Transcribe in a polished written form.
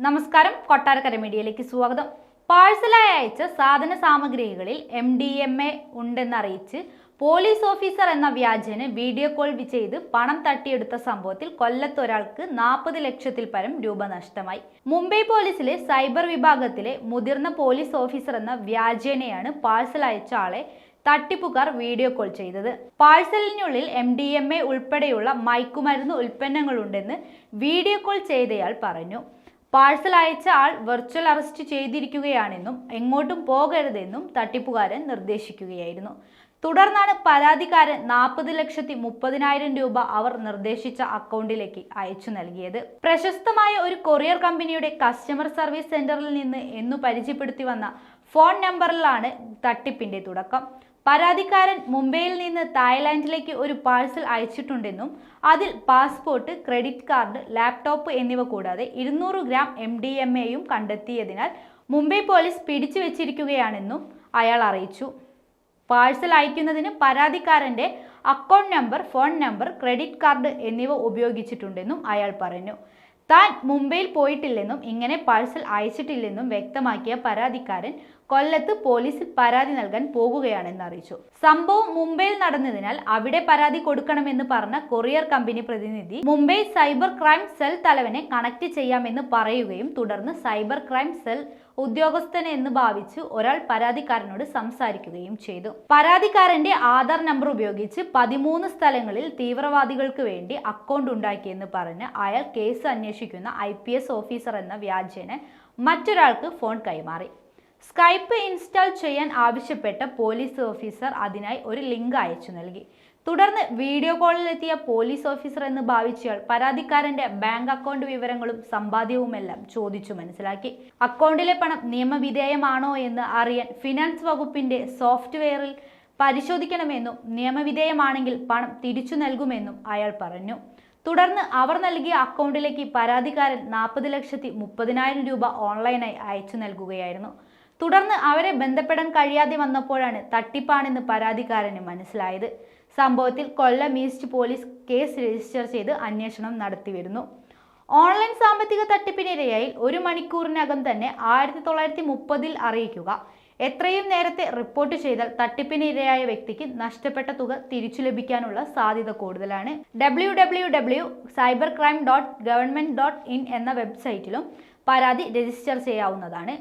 നമസ്കാരം, കൊട്ടാരക്കര മീഡിയയിലേക്ക് സ്വാഗതം. പാഴ്സലായി അയച്ച സാധന സാമഗ്രികളിൽ MDMA ഉണ്ടെന്നറിയിച്ച് പോലീസ് ഓഫീസർ എന്ന വ്യാജന് വീഡിയോ കോൾ ചെയ്ത് പണം തട്ടിയെടുത്ത സംഭവത്തിൽ കൊല്ലത്ത് ഒരാൾക്ക് 40 ലക്ഷത്തിൽ പരം രൂപ നഷ്ടമായി. മുംബൈ പോലീസിലെ സൈബർ വിഭാഗത്തിലെ മുതിർന്ന പോലീസ് ഓഫീസർ എന്ന വ്യാജേനയാണ് പാഴ്സൽ അയച്ച ആളെ തട്ടിപ്പുകാർ വീഡിയോ കോൾ ചെയ്തത്. പാഴ്സലിനുള്ളിൽ MDMA ഉൾപ്പെടെയുള്ള മയക്കുമരുന്ന് ഉൽപ്പന്നങ്ങളുണ്ടെന്ന് വീഡിയോ കോൾ ചെയ്തയാൾ പറഞ്ഞു. പാഴ്സൽ അയച്ച ആൾ വെർച്വൽ അറസ്റ്റ് ചെയ്തിരിക്കുകയാണെന്നും എങ്ങോട്ടും പോകരുതെന്നും തട്ടിപ്പുകാരൻ നിർദ്ദേശിക്കുകയായിരുന്നു. തുടർന്നാണ് പരാതിക്കാരൻ 40,30,000 രൂപ അവർ നിർദ്ദേശിച്ച അക്കൗണ്ടിലേക്ക് അയച്ചു നൽകിയത്. പ്രശസ്തമായ ഒരു കൊറിയർ കമ്പനിയുടെ കസ്റ്റമർ സർവീസ് സെന്ററിൽ നിന്ന് എന്നു പരിചയപ്പെടുത്തി വന്ന ഫോൺ നമ്പറിലാണ് തട്ടിപ്പിന്റെ തുടക്കം. പരാതിക്കാരൻ മുംബൈയിൽ നിന്ന് തായ്ലാന്റിലേക്ക് ഒരു പാഴ്സൽ അയച്ചിട്ടുണ്ടെന്നും അതിൽ പാസ്പോർട്ട്, ക്രെഡിറ്റ് കാർഡ്, ലാപ്ടോപ്പ് എന്നിവ കൂടാതെ 200 ഗ്രാം MDMAയും കണ്ടെത്തിയതിനാൽ മുംബൈ പോലീസ് പിടിച്ചു വെച്ചിരിക്കുകയാണെന്നും അയാൾ അറിയിച്ചു. പാഴ്സൽ അയക്കുന്നതിന് പരാതിക്കാരന്റെ account number, phone number, credit card എന്നിവ ഉപയോഗിച്ചിട്ടുണ്ടെന്നും അയാൾ പറഞ്ഞു. താൻ മുംബൈയിൽ പോയിട്ടില്ലെന്നും ഇങ്ങനെ പാഴ്സൽ അയച്ചിട്ടില്ലെന്നും വ്യക്തമാക്കിയ പരാതിക്കാരൻ കൊല്ലത്ത് പോലീസിൽ പരാതി നൽകാൻ പോകുകയാണെന്ന് അറിയിച്ചു. സംഭവം മുംബൈയിൽ നടന്നതിനാൽ അവിടെ പരാതി കൊടുക്കണമെന്ന് പറഞ്ഞ കൊറിയർ കമ്പനി പ്രതിനിധി മുംബൈ സൈബർ ക്രൈം സെൽ തലവനെ കണക്ട് ചെയ്യാമെന്ന് പറയുകയും തുടർന്ന് സൈബർ ക്രൈം സെൽ ഉദ്യോഗസ്ഥനെന്ന് ഭാവിച്ച് ഒരാൾ പരാതിക്കാരനോട് സംസാരിക്കുകയും ചെയ്തു. പരാതിക്കാരന്റെ ആധാർ നമ്പർ ഉപയോഗിച്ച് 13 സ്ഥലങ്ങളിൽ തീവ്രവാദികൾക്ക് വേണ്ടി അക്കൗണ്ട് ഉണ്ടാക്കിയെന്ന് പറഞ്ഞ് അയാൾ കേസ് അന്വേഷിക്കുന്ന IPS ഓഫീസർ എന്ന വ്യാജേന മറ്റൊരാൾക്ക് ഫോൺ കൈമാറി. സ്കൈപ്പ് ഇൻസ്റ്റാൾ ചെയ്യാൻ ആവശ്യപ്പെട്ട പോലീസ് ഓഫീസർ അതിനായി ഒരു ലിങ്ക് അയച്ചു നൽകി. തുടർന്ന് വീഡിയോ കോളിലെത്തിയ പോലീസ് ഓഫീസർ എന്ന് ഭാവിച്ചയാൾ പരാതിക്കാരന്റെ ബാങ്ക് അക്കൗണ്ട് വിവരങ്ങളും സമ്പാദ്യവുമെല്ലാം ചോദിച്ചു മനസ്സിലാക്കി. അക്കൗണ്ടിലെ പണം നിയമവിധേയമാണോ എന്ന് അറിയാൻ ഫിനാൻസ് വകുപ്പിന്റെ സോഫ്റ്റ്വെയറിൽ പരിശോധിക്കണമെന്നും നിയമവിധേയമാണെങ്കിൽ പണം തിരിച്ചു നൽകുമെന്നും അയാൾ പറഞ്ഞു. തുടർന്ന് അവർ നൽകിയ അക്കൗണ്ടിലേക്ക് പരാതിക്കാരൻ 40,30,000 രൂപ ഓൺലൈനായി അയച്ചു നൽകുകയായിരുന്നു. തുടർന്ന് അവരെ ബന്ധപ്പെടാൻ കഴിയാതെ വന്നപ്പോഴാണ് തട്ടിപ്പാണെന്ന് പരാതിക്കാരന് മനസ്സിലായത്. സംഭവത്തിൽ കൊല്ലം ഈസ്റ്റ് പോലീസ് കേസ് രജിസ്റ്റർ ചെയ്ത് അന്വേഷണം നടത്തിവരുന്നു. ഓൺലൈൻ സാമ്പത്തിക തട്ടിപ്പിനിരയായി 1 മണിക്കൂറിനകം തന്നെ 1930 അറിയിക്കുക. എത്രയും നേരത്തെ റിപ്പോർട്ട് ചെയ്താൽ തട്ടിപ്പിനിരയായ വ്യക്തിക്ക് നഷ്ടപ്പെട്ട തുക തിരിച്ചു ലഭിക്കാനുള്ള സാധ്യത കൂടുതലാണ്. www.cybercrime.government.in എന്ന വെബ്സൈറ്റിലും പരാതി രജിസ്റ്റർ ചെയ്യാവുന്നതാണ്.